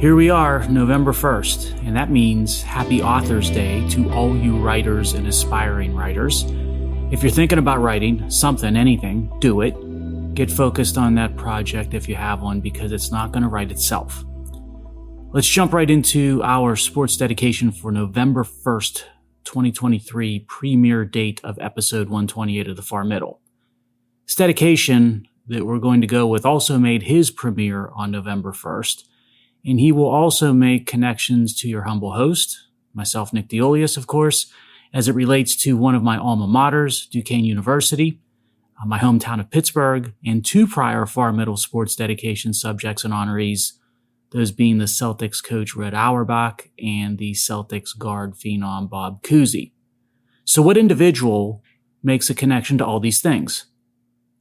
Here we are, November 1st, and that means Happy Author's Day to all you writers and aspiring writers. If you're thinking about writing something, anything, do it. Get focused on that project if you have one, because it's not going to write itself. Let's jump right into our sports dedication for November 1st, 2023, premiere date of episode 128 of The Far Middle. This dedication that we're going to go with also made his premiere on November 1st, and he will also make connections to your humble host, myself, Nick Diolius, of course, as it relates to one of my alma maters, Duquesne University, my hometown of Pittsburgh, and two prior Far Middle sports dedication subjects and honorees, those being the Celtics coach Red Auerbach and the Celtics guard phenom Bob Cousy. So what individual makes a connection to all these things?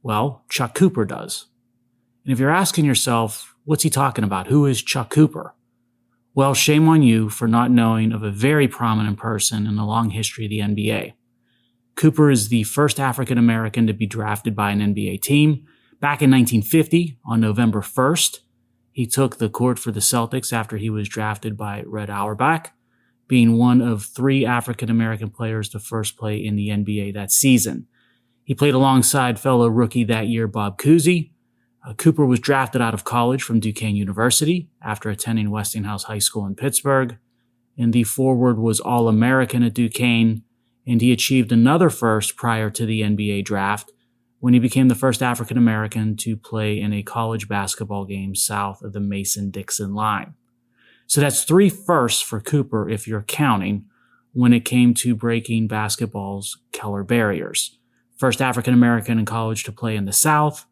Well, Chuck Cooper does. And if you're asking yourself, what's he talking about? Who is Chuck Cooper? Well, shame on you for not knowing of a very prominent person in the long history of the NBA. Cooper is the first African American to be drafted by an NBA team. Back in 1950, on November 1st, he took the court for the Celtics after he was drafted by Red Auerbach, being one of three African American players to first play in the NBA that season. He played alongside fellow rookie that year, Bob Cousy. Cooper was drafted out of college from Duquesne University after attending Westinghouse High School in Pittsburgh, and the forward was All-American at Duquesne, and he achieved another first prior to the NBA draft when he became the first African American to play in a college basketball game south of the Mason-Dixon line. So that's three firsts for Cooper if you're counting when it came to breaking basketball's color barriers. First African American in college to play in the South,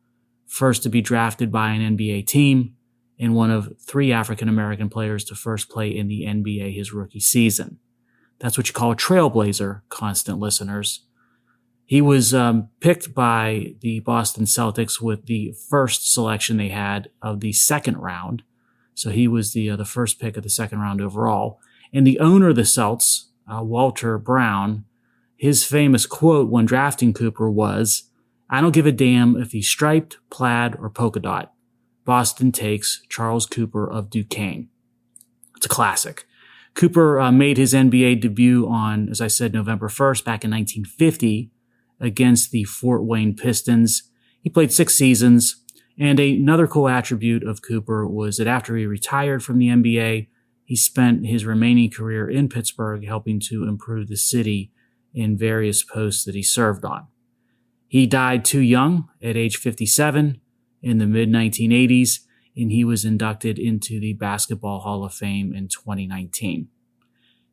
first to be drafted by an NBA team, and one of three African American players to first play in the NBA his rookie season. That's what you call a trailblazer, constant listeners. He was picked by the Boston Celtics with the first selection they had of the second round. So he was the first pick of the second round overall. And the owner of the Celts, Walter Brown, his famous quote when drafting Cooper was, "I don't give a damn if he's striped, plaid, or polka dot. Boston takes Charles Cooper of Duquesne." It's a classic. Cooper made his NBA debut on, as I said, November 1st, back in 1950 against the Fort Wayne Pistons. He played 6 seasons, and another cool attribute of Cooper was that after he retired from the NBA, he spent his remaining career in Pittsburgh helping to improve the city in various posts that he served on. He died too young at age 57 in the mid-1980s, and he was inducted into the Basketball Hall of Fame in 2019.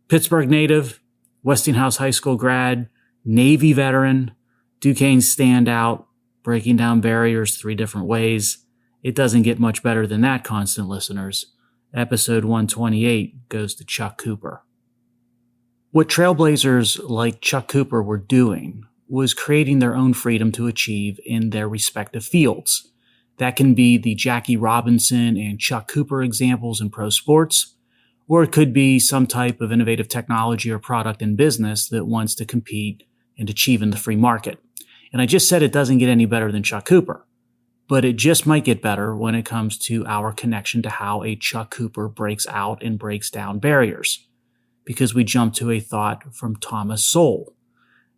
Pittsburgh native, Westinghouse High School grad, Navy veteran, Duquesne standout, breaking down barriers 3 different ways. It doesn't get much better than that, constant listeners. Episode 128 goes to Chuck Cooper. What trailblazers like Chuck Cooper were doing was creating their own freedom to achieve in their respective fields. That can be the Jackie Robinson and Chuck Cooper examples in pro sports, or it could be some type of innovative technology or product in business that wants to compete and achieve in the free market. And I just said it doesn't get any better than Chuck Cooper, but it just might get better when it comes to our connection to how a Chuck Cooper breaks out and breaks down barriers, because we jump to a thought from Thomas Sowell.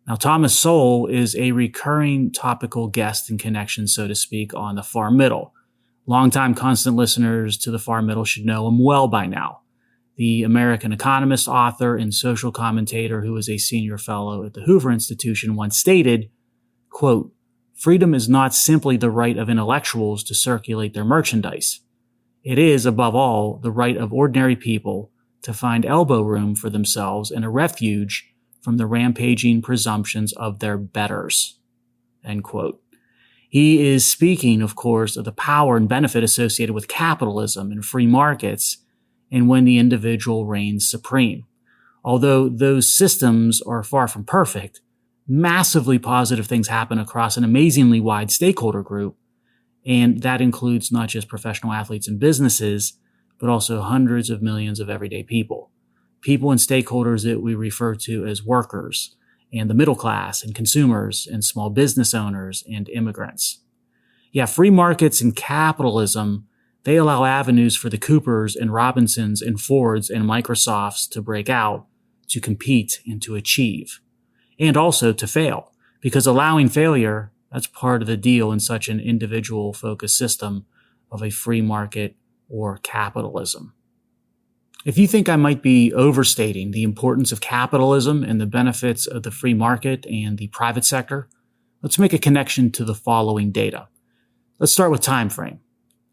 Now, Thomas Sowell is a recurring topical guest and connection, so to speak, on the Far Middle. Longtime constant listeners to the Far Middle should know him well by now. The American economist, author, and social commentator who was a senior fellow at the Hoover Institution once stated, quote, "Freedom is not simply the right of intellectuals to circulate their merchandise. It is, above all, the right of ordinary people to find elbow room for themselves and a refuge from the rampaging presumptions of their betters." End quote. He is speaking, of course, of the power and benefit associated with capitalism and free markets and when the individual reigns supreme. Although those systems are far from perfect, massively positive things happen across an amazingly wide stakeholder group, and that includes not just professional athletes and businesses, but also hundreds of millions of everyday people. People and stakeholders that we refer to as workers, and the middle class, and consumers, and small business owners, and immigrants. Yeah, free markets and capitalism They allow avenues for the Coopers and Robinsons and Fords and Microsofts to break out, to compete, and to achieve. And also to fail, because allowing failure, that's part of the deal in such an individual-focused system of a free market or capitalism. If you think I might be overstating the importance of capitalism and the benefits of the free market and the private sector, let's make a connection to the following data. Let's start with time frame.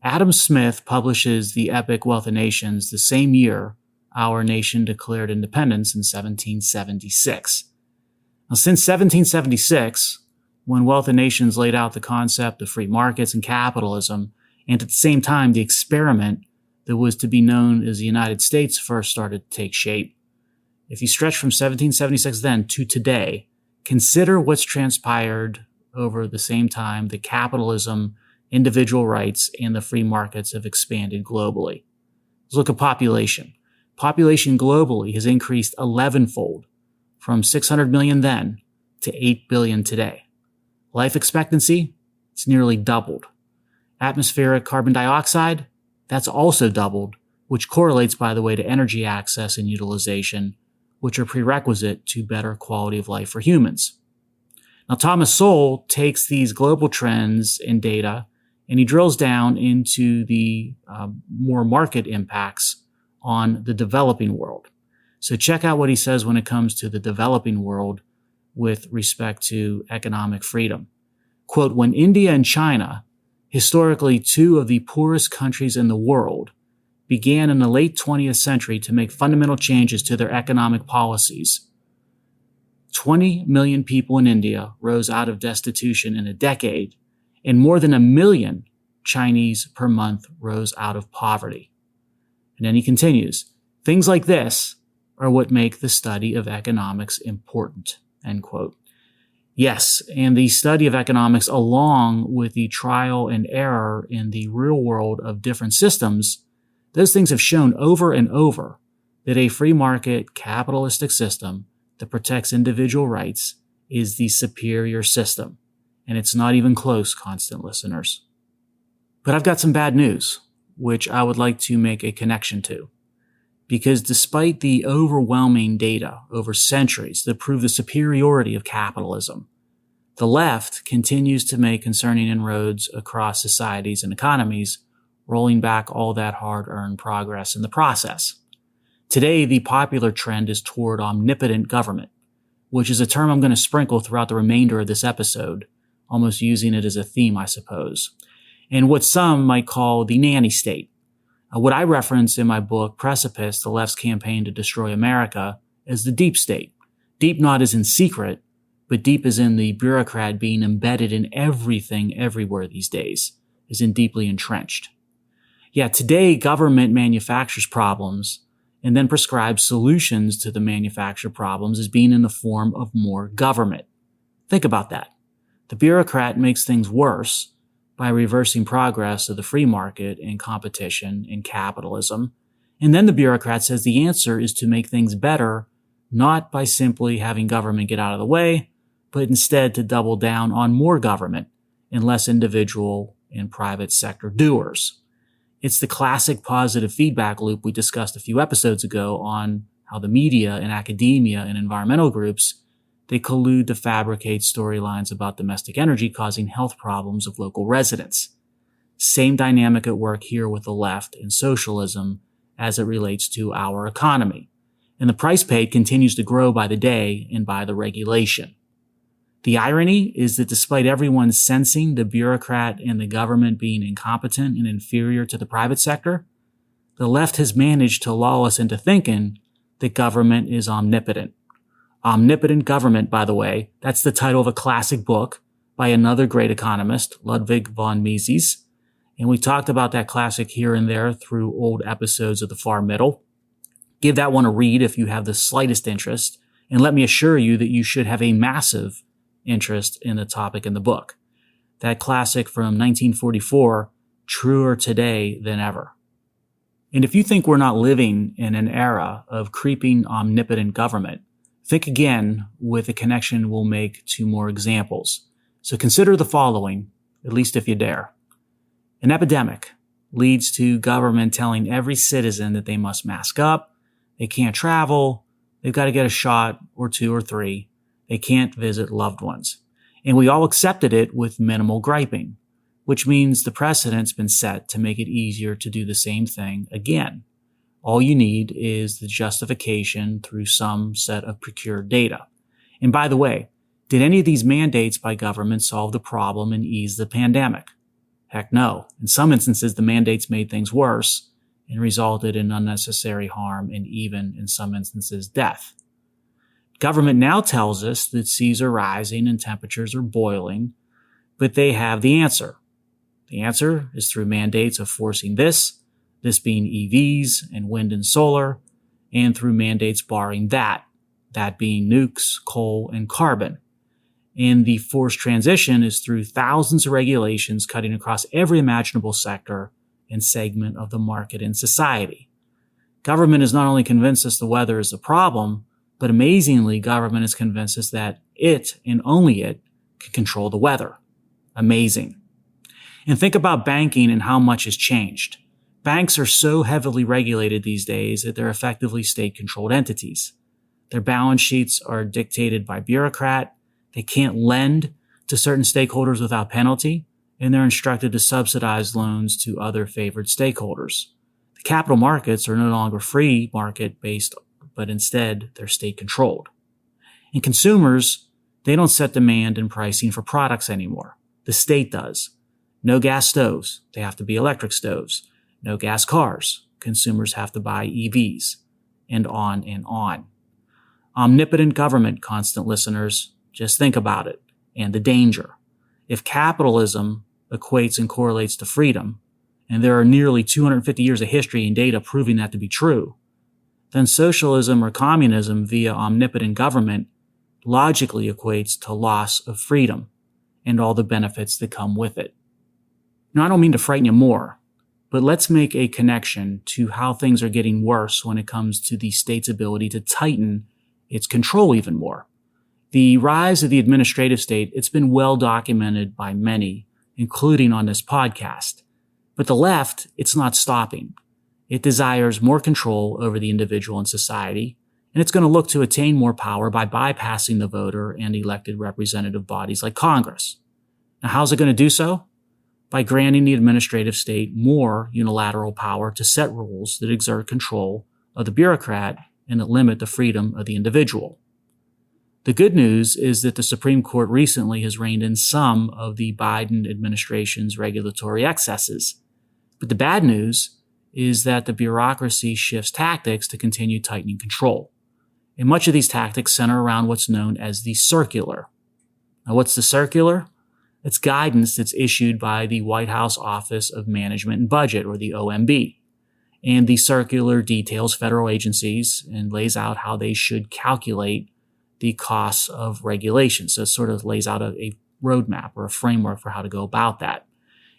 Adam Smith publishes the epic Wealth of Nations the same year our nation declared independence in 1776. Now, since 1776, when Wealth of Nations laid out the concept of free markets and capitalism, and at the same time the experiment that was to be known as the United States first started to take shape. If you stretch from 1776 then to today, consider what's transpired over the same time that capitalism, individual rights, and the free markets have expanded globally. Let's look at population. Population globally has increased 11-fold, from 600 million then to 8 billion today. Life expectancy, it's nearly doubled. Atmospheric carbon dioxide, that's also doubled, which correlates, by the way, to energy access and utilization, which are prerequisite to better quality of life for humans. Now, Thomas Sowell takes these global trends and data, and he drills down into the more market impacts on the developing world. So check out what he says when it comes to the developing world with respect to economic freedom. Quote, when India and China, historically two of the poorest countries in the world, began in the late 20th century to make fundamental changes to their economic policies, 20 million people in India rose out of destitution in a decade, and more than 1 million Chinese per month rose out of poverty. And then he continues, things like this are what make the study of economics important, end quote. Yes, and the study of economics, along with the trial and error in the real world of different systems, those things have shown over and over that a free market capitalistic system that protects individual rights is the superior system. And it's not even close, constant listeners. But I've got some bad news, which I would like to make a connection to. Because despite the overwhelming data over centuries that prove the superiority of capitalism, the left continues to make concerning inroads across societies and economies, rolling back all that hard-earned progress in the process. Today, the popular trend is toward omnipotent government, which is a term I'm going to sprinkle throughout the remainder of this episode, almost using it as a theme, I suppose, and what some might call the nanny state. What I reference in my book, Precipice, The Left's Campaign to Destroy America, as the deep state. Deep not as in secret, but deep as in the bureaucrat being embedded in everything everywhere these days, as in deeply entrenched. Yeah, today government manufactures problems and then prescribes solutions to the manufactured problems as being in the form of more government. Think about that. The bureaucrat makes things worse by reversing progress of the free market and competition and capitalism. And then the bureaucrat says the answer is to make things better, not by simply having government get out of the way, but instead to double down on more government and less individual and private sector doers. It's the classic positive feedback loop we discussed a few episodes ago on how the media and academia and environmental groups, they collude to fabricate storylines about domestic energy causing health problems of local residents. Same dynamic at work here with the left and socialism as it relates to our economy. And the price paid continues to grow by the day and by the regulation. The irony is that despite everyone sensing the bureaucrat and the government being incompetent and inferior to the private sector, the left has managed to lull us into thinking that government is omnipotent. Omnipotent Government, by the way, that's the title of a classic book by another great economist, Ludwig von Mises. And we talked about that classic here and there through old episodes of The Far Middle. Give that one a read if you have the slightest interest. And let me assure you that you should have a massive interest in the topic in the book. That classic from 1944, truer today than ever. And if you think we're not living in an era of creeping omnipotent government, think again with a connection we'll make to more examples. So consider the following, at least if you dare. An epidemic, leads to government telling every citizen that they must mask up, they can't travel, they've got to get a shot or 2 or 3, they can't visit loved ones. And we all accepted it with minimal griping, which means the precedent's been set to make it easier to do the same thing again. All you need is the justification through some set of procured data. And by the way, did any of these mandates by government solve the problem and ease the pandemic? Heck no. In some instances, the mandates made things worse and resulted in unnecessary harm and even, in some instances, death. Government now tells us that seas are rising and temperatures are boiling, but they have the answer. The answer is through mandates of forcing this being EVs and wind and solar, and through mandates barring that being nukes, coal, and carbon. And the forced transition is through thousands of regulations cutting across every imaginable sector and segment of the market and society. Government has not only convinced us the weather is the problem, but amazingly, government has convinced us that it, and only it, can control the weather. Amazing. And think about banking and how much has changed. Banks are so heavily regulated these days that they're effectively state-controlled entities. Their balance sheets are dictated by bureaucrats. They can't lend to certain stakeholders without penalty, and they're instructed to subsidize loans to other favored stakeholders. The capital markets are no longer free market-based, but instead they're state-controlled. And consumers, they don't set demand and pricing for products anymore. The state does. No gas stoves. They have to be electric stoves. No gas cars. Consumers have to buy EVs. And on and on. Omnipotent government, constant listeners. Just think about it and the danger. If capitalism equates and correlates to freedom, and there are nearly 250 years of history and data proving that to be true, then socialism or communism via omnipotent government logically equates to loss of freedom and all the benefits that come with it. Now, I don't mean to frighten you more, but let's make a connection to how things are getting worse when it comes to the state's ability to tighten its control even more. The rise of the administrative state, it's been well documented by many, including on this podcast. But the left, it's not stopping. It desires more control over the individual and society, and it's going to look to attain more power by bypassing the voter and elected representative bodies like Congress. Now, how's it going to do so? By granting the administrative state more unilateral power to set rules that exert control of the bureaucrat and that limit the freedom of the individual. The good news is that the Supreme Court recently has reined in some of the Biden administration's regulatory excesses. But the bad news is that the bureaucracy shifts tactics to continue tightening control. And much of these tactics center around what's known as the circular. Now, what's the circular? It's guidance that's issued by the White House Office of Management and Budget, or the OMB. And the circular details federal agencies and lays out how they should calculate the costs of regulation. So it sort of lays out a roadmap or a framework for how to go about that.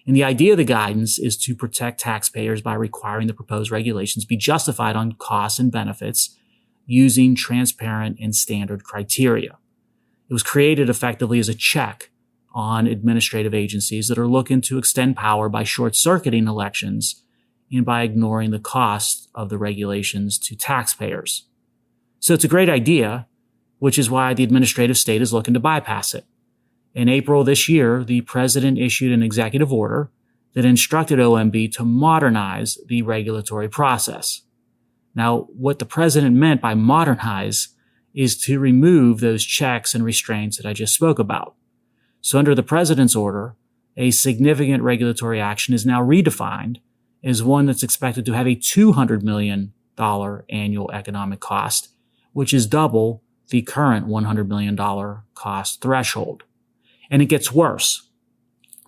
And the idea of the guidance is to protect taxpayers by requiring the proposed regulations be justified on costs and benefits using transparent and standard criteria. It was created effectively as a check on administrative agencies that are looking to extend power by short-circuiting elections and by ignoring the cost of the regulations to taxpayers. So it's a great idea, which is why the administrative state is looking to bypass it. In April this year, the president issued an executive order that instructed OMB to modernize the regulatory process. Now, what the president meant by modernize is to remove those checks and restraints that I just spoke about. So under the president's order, a significant regulatory action is now redefined as one that's expected to have a $200 million annual economic cost, which is double the current $100 million cost threshold. And it gets worse.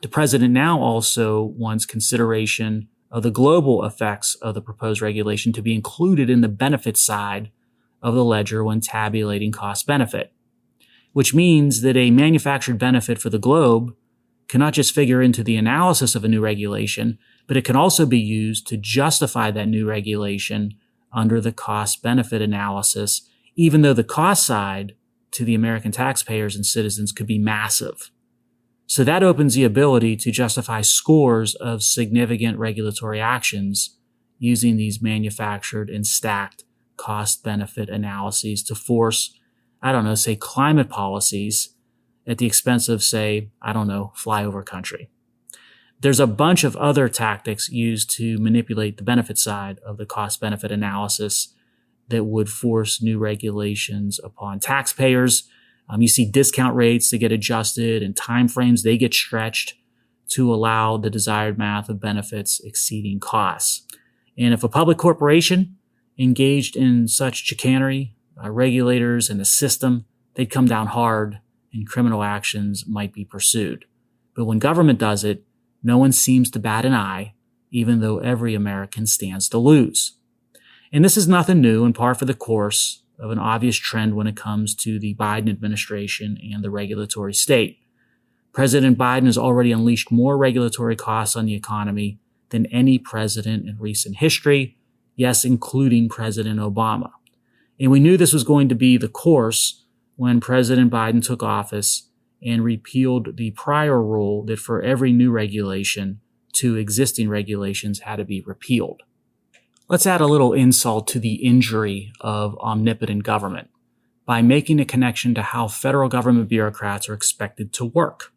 The president now also wants consideration of the global effects of the proposed regulation to be included in the benefit side of the ledger when tabulating cost benefit, which means that a manufactured benefit for the globe cannot just figure into the analysis of a new regulation, but it can also be used to justify that new regulation under the cost benefit analysis, even though the cost side to the American taxpayers and citizens could be massive. So that opens the ability to justify scores of significant regulatory actions using these manufactured and stacked cost-benefit analyses to force, say climate policies at the expense of, flyover country. There's a bunch of other tactics used to manipulate the benefit side of the cost-benefit analysis that would force new regulations upon taxpayers. You see discount rates that get adjusted and timeframes, they get stretched to allow the desired math of benefits exceeding costs. And if a public corporation engaged in such chicanery, regulators and the system, they'd come down hard and criminal actions might be pursued. But when government does it, no one seems to bat an eye, even though every American stands to lose. And this is nothing new, in part for the course of an obvious trend when it comes to the Biden administration and the regulatory state. President Biden has already unleashed more regulatory costs on the economy than any president in recent history, yes, including President Obama. And we knew this was going to be the course when President Biden took office and repealed the prior rule that for every new regulation, 2 existing regulations had to be repealed. Let's add a little insult to the injury of omnipotent government by making a connection to how federal government bureaucrats are expected to work.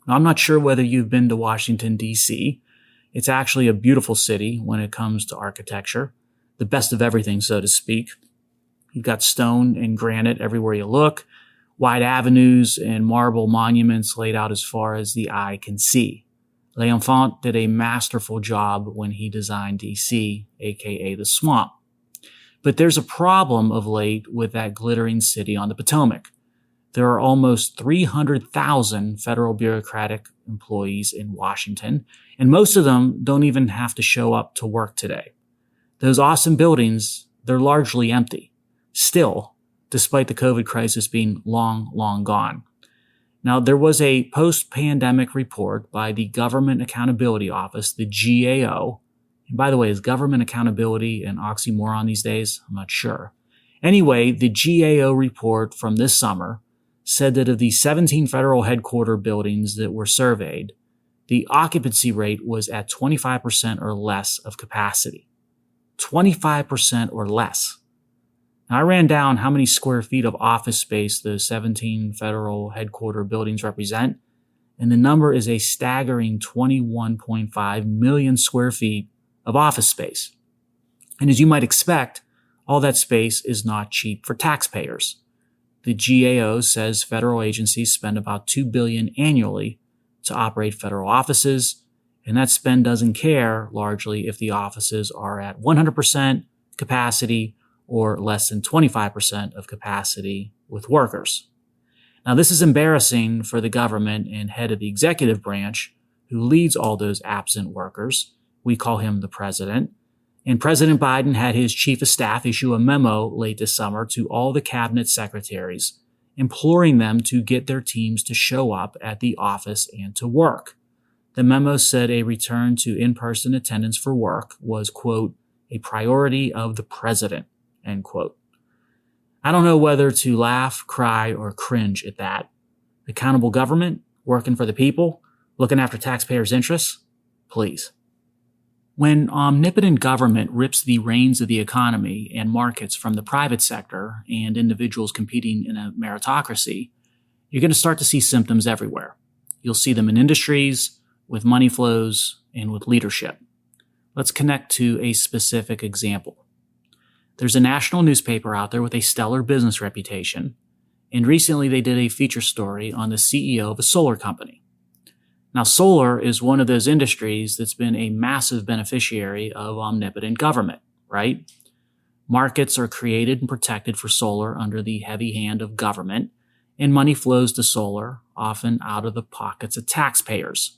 Now, I'm not sure whether you've been to Washington, D.C. It's actually a beautiful city when it comes to architecture, the best of everything, so to speak. You've got stone and granite everywhere you look, wide avenues and marble monuments laid out as far as the eye can see. L'Enfant did a masterful job when he designed D.C., aka the swamp. But there's a problem of late with that glittering city on the Potomac. There are almost 300,000 federal bureaucratic employees in Washington, and most of them don't even have to show up to work today. Those awesome buildings, they're largely empty. Still, despite the COVID crisis being long, long gone. Now, there was a post-pandemic report by the Government Accountability Office, the GAO. And by the way, is government accountability an oxymoron these days? I'm not sure. Anyway, the GAO report from this summer said that of the 17 federal headquarter buildings that were surveyed, the occupancy rate was at 25% or less of capacity. 25% or less. Now, I ran down how many square feet of office space those 17 federal headquarter buildings represent, and the number is a staggering 21.5 million square feet of office space. And as you might expect, all that space is not cheap for taxpayers. The GAO says federal agencies spend about $2 billion annually to operate federal offices, and that spend doesn't care largely if the offices are at 100% capacity or less than 25% of capacity with workers. Now, this is embarrassing for the government and head of the executive branch who leads all those absent workers. We call him the president. And President Biden had his chief of staff issue a memo late this summer to all the cabinet secretaries, imploring them to get their teams to show up at the office and to work. The memo said a return to in-person attendance for work was, quote, a priority of the president, end quote. I don't know whether to laugh, cry, or cringe at that. Accountable government, working for the people, looking after taxpayers' interests? Please. When omnipotent government rips the reins of the economy and markets from the private sector and individuals competing in a meritocracy, you're going to start to see symptoms everywhere. You'll see them in industries, with money flows, and with leadership. Let's connect to a specific example. There's a national newspaper out there with a stellar business reputation, and recently they did a feature story on the CEO of a solar company. Now, solar is one of those industries that's been a massive beneficiary of omnipotent government, right? Markets are created and protected for solar under the heavy hand of government, and money flows to solar, often out of the pockets of taxpayers.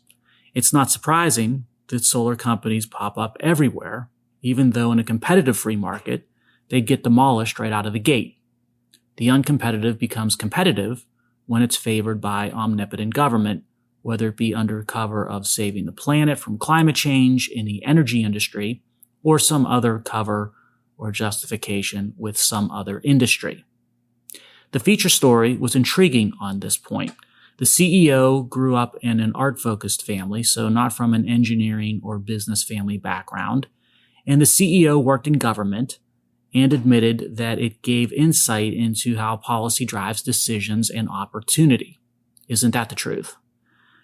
It's not surprising that solar companies pop up everywhere, even though in a competitive free market, they'd get demolished right out of the gate. The uncompetitive becomes competitive when it's favored by omnipotent government, whether it be under cover of saving the planet from climate change in the energy industry or some other cover or justification with some other industry. The feature story was intriguing on this point. The CEO grew up in an art-focused family, so not from an engineering or business family background. And the CEO worked in government and admitted that it gave insight into how policy drives decisions and opportunity. Isn't that the truth?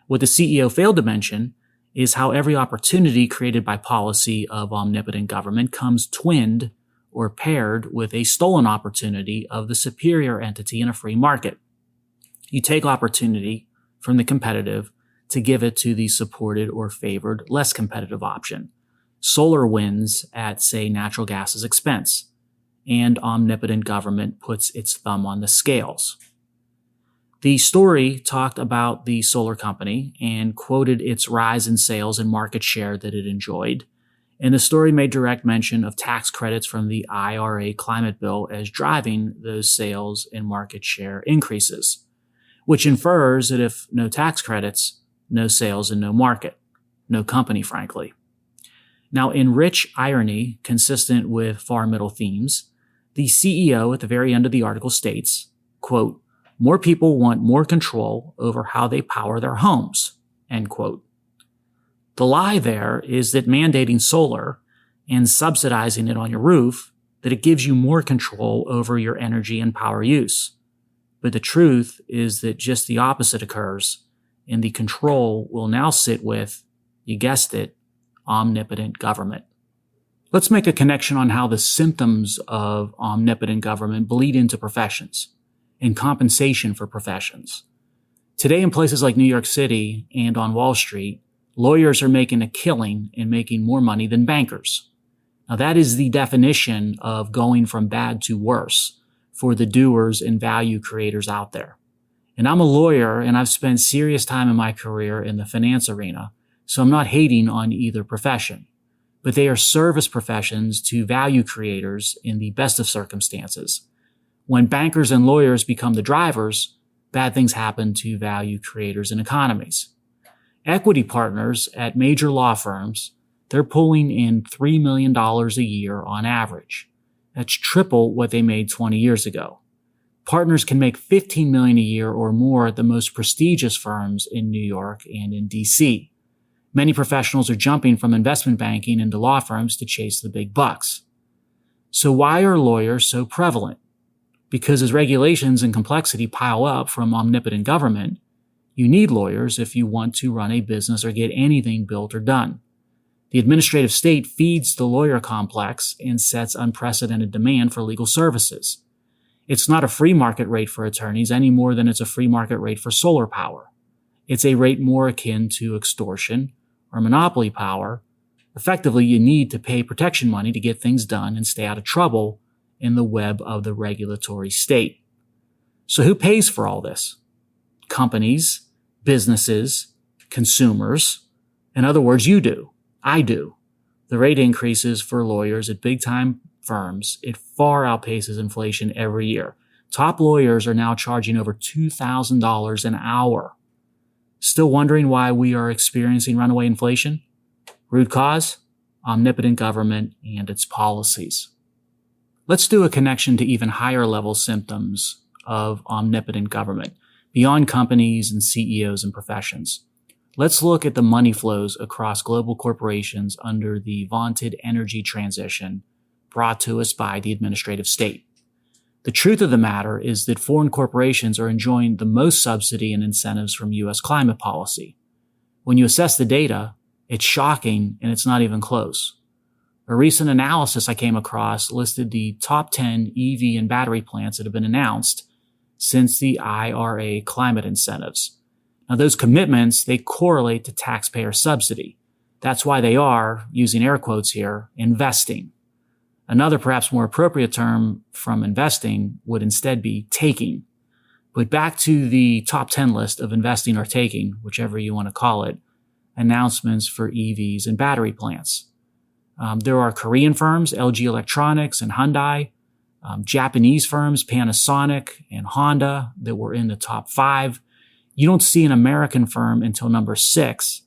What the CEO failed to mention is how every opportunity created by policy of omnipotent government comes twinned or paired with a stolen opportunity of the superior entity in a free market. You take opportunity from the competitive to give it to the supported or favored less competitive option. Solar wins at, say, natural gas's expense, and omnipotent government puts its thumb on the scales. The story talked about the solar company and quoted its rise in sales and market share that it enjoyed. And the story made direct mention of tax credits from the IRA climate bill as driving those sales and market share increases, which infers that if no tax credits, no sales and no market, no company, frankly. Now, in rich irony, consistent with far middle themes, the CEO at the very end of the article states, quote, "More people want more control over how they power their homes," end quote. The lie there is that mandating solar and subsidizing it on your roof, that it gives you more control over your energy and power use. But the truth is that just the opposite occurs, and the control will now sit with, you guessed it, omnipotent government. Let's make a connection on how the symptoms of omnipotent government bleed into professions and compensation for professions. Today in places like New York City and on Wall Street, lawyers are making a killing and making more money than bankers. Now that is the definition of going from bad to worse for the doers and value creators out there. And I'm a lawyer and I've spent serious time in my career in the finance arena, so I'm not hating on either profession. But they are service professions to value creators in the best of circumstances. When bankers and lawyers become the drivers, bad things happen to value creators and economies. Equity partners at major law firms, they're pulling in $3 million a year on average. That's triple what they made 20 years ago. Partners can make $15 million a year or more at the most prestigious firms in New York and in DC. Many professionals are jumping from investment banking into law firms to chase the big bucks. So why are lawyers so prevalent? Because as regulations and complexity pile up from omnipotent government, you need lawyers if you want to run a business or get anything built or done. The administrative state feeds the lawyer complex and sets unprecedented demand for legal services. It's not a free market rate for attorneys any more than it's a free market rate for solar power. It's a rate more akin to extortion or monopoly power. Effectively, you need to pay protection money to get things done and stay out of trouble in the web of the regulatory state. So who pays for all this? Companies, businesses, consumers. In other words, you do. I do. The rate increases for lawyers at big-time firms, it far outpaces inflation every year. Top lawyers are now charging over $2,000 an hour. Still wondering why we are experiencing runaway inflation? Root cause? Omnipotent government and its policies. Let's do a connection to even higher level symptoms of omnipotent government, beyond companies and CEOs and professions. Let's look at the money flows across global corporations under the vaunted energy transition brought to us by the administrative state. The truth of the matter is that foreign corporations are enjoying the most subsidy and incentives from U.S. climate policy. When you assess the data, it's shocking and it's not even close. A recent analysis I came across listed the top 10 EV and battery plants that have been announced since the IRA climate incentives. Now, those commitments, they correlate to taxpayer subsidy. That's why they are, using air quotes here, investing. Another perhaps more appropriate term from investing would instead be taking. But back to the top 10 list of investing or taking, whichever you want to call it, announcements for EVs and battery plants. There are Korean firms, LG Electronics and Hyundai, Japanese firms, Panasonic and Honda, that were in the top 5. You don't see an American firm until number 6,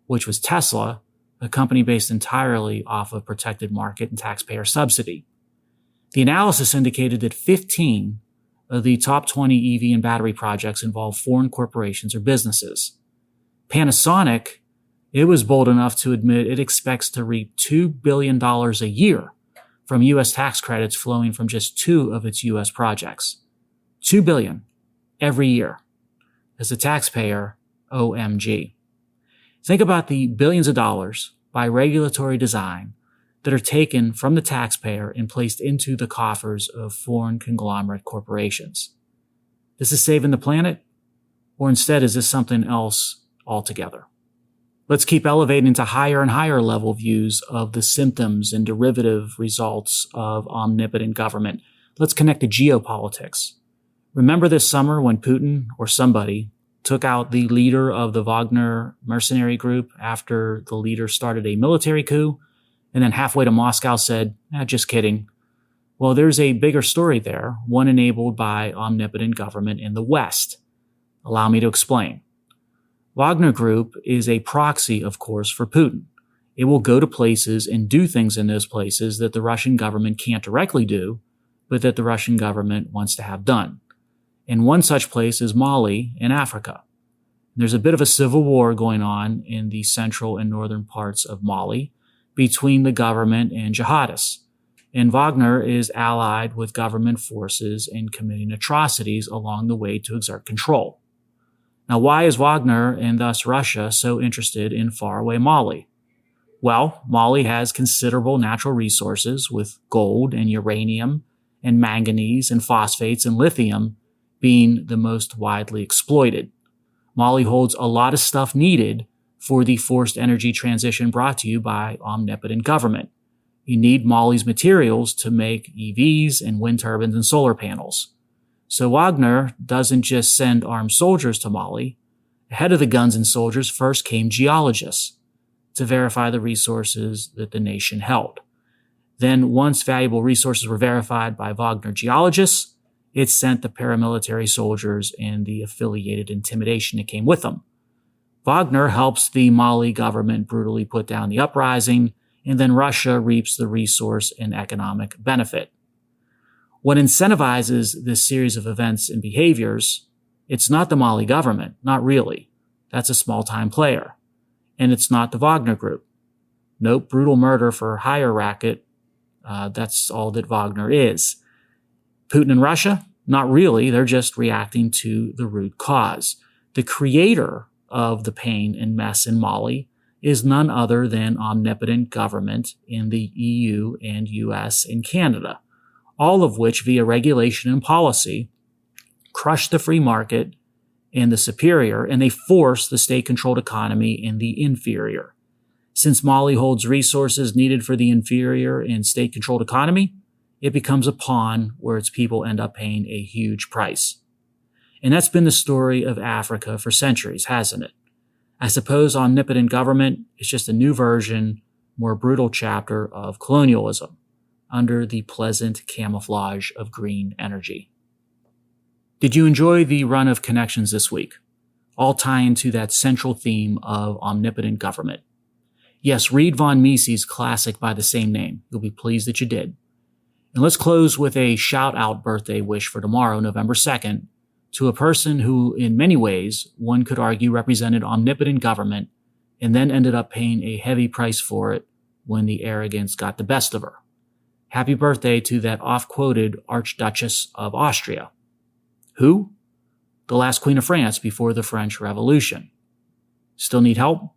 which was Tesla, a company based entirely off of protected market and taxpayer subsidy. The analysis indicated that 15 The top 20 EV and battery projects involve foreign corporations or businesses. Panasonic, it was bold enough to admit it expects to reap $2 billion a year from U.S. tax credits flowing from just 2 of its U.S. projects. $2 billion every year. As a taxpayer, OMG. Think about the billions of dollars by regulatory design that are taken from the taxpayer and placed into the coffers of foreign conglomerate corporations. This is saving the planet? Or instead is this something else altogether? Let's keep elevating to higher and higher level views of the symptoms and derivative results of omnipotent government. Let's connect to geopolitics. Remember this summer when Putin or somebody took out the leader of the Wagner mercenary group after the leader started a military coup, and then halfway to Moscow said, just kidding. Well, there's a bigger story there, one enabled by omnipotent government in the West. Allow me to explain. Wagner Group is a proxy, of course, for Putin. It will go to places and do things in those places that the Russian government can't directly do, but that the Russian government wants to have done. And one such place is Mali in Africa. There's a bit of a civil war going on in the central and northern parts of Mali between the government and jihadists. And Wagner is allied with government forces in committing atrocities along the way to exert control. Now, why is Wagner and thus Russia so interested in faraway Mali? Well, Mali has considerable natural resources with gold and uranium and manganese and phosphates and lithium being the most widely exploited. Mali holds a lot of stuff needed for the forced energy transition brought to you by omnipotent government. You need Mali's materials to make EVs and wind turbines and solar panels. So Wagner doesn't just send armed soldiers to Mali. Ahead of the guns and soldiers first came geologists to verify the resources that the nation held. Then, once valuable resources were verified by Wagner geologists, it sent the paramilitary soldiers and the affiliated intimidation that came with them. Wagner helps the Mali government brutally put down the uprising, and then Russia reaps the resource and economic benefit. What incentivizes this series of events and behaviors, it's not the Mali government, not really. That's a small-time player. And it's not the Wagner Group. Nope, brutal murder for hire racket, that's all that Wagner is. Putin and Russia? Not really, they're just reacting to the root cause. The creator of the pain and mess in Mali is none other than omnipotent government in the EU and US and Canada, all of which via regulation and policy crush the free market and the superior, and they force the state-controlled economy in the inferior. Since Mali holds resources needed for the inferior and state-controlled economy, it becomes a pawn where its people end up paying a huge price. And that's been the story of Africa for centuries, hasn't it? I suppose omnipotent government is just a new version, more brutal chapter of colonialism under the pleasant camouflage of green energy. Did you enjoy the run of connections this week? All tie into that central theme of omnipotent government. Yes, read von Mises's classic by the same name. You'll be pleased that you did. And let's close with a shout-out birthday wish for tomorrow, November 2nd, to a person who, in many ways, one could argue represented omnipotent government and then ended up paying a heavy price for it when the arrogance got the best of her. Happy birthday to that oft-quoted Archduchess of Austria. Who? The last Queen of France before the French Revolution. Still need help?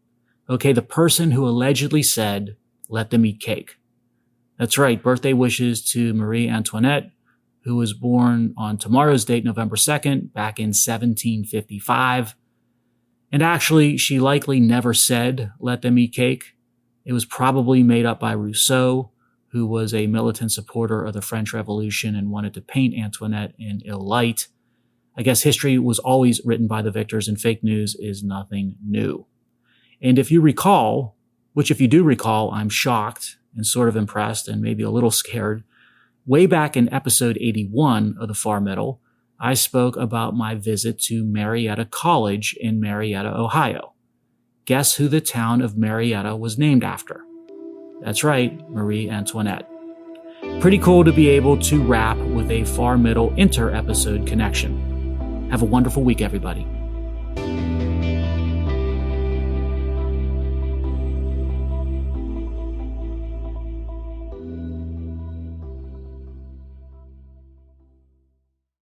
Okay, the person who allegedly said, "Let them eat cake." That's right, birthday wishes to Marie Antoinette, who was born on tomorrow's date, November 2nd, back in 1755. And actually, she likely never said, "Let them eat cake." It was probably made up by Rousseau, who was a militant supporter of the French Revolution and wanted to paint Antoinette in ill light. I guess history was always written by the victors, and fake news is nothing new. And if you recall, which if you do recall, I'm shocked and sort of impressed and maybe a little scared, way back in episode 81 of The Far Middle, I spoke about my visit to Marietta College in Marietta, Ohio. Guess who the town of Marietta was named after? That's right, Marie Antoinette. Pretty cool to be able to wrap with a far middle inter-episode connection. Have a wonderful week, everybody.